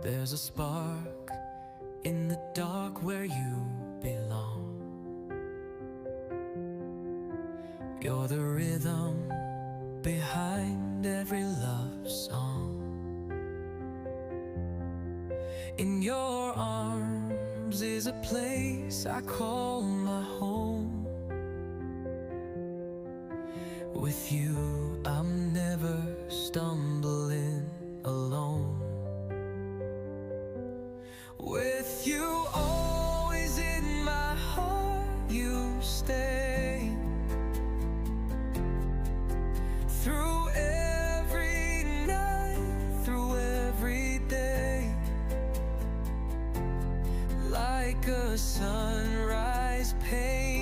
There's a spark in the dark where you belong. You're the rhythm behind every love song. In your arms is a place I call my home. With you I'm never stumbling alone. With you always in my heart you stay. Through every night, through every day. Like a sunrise painted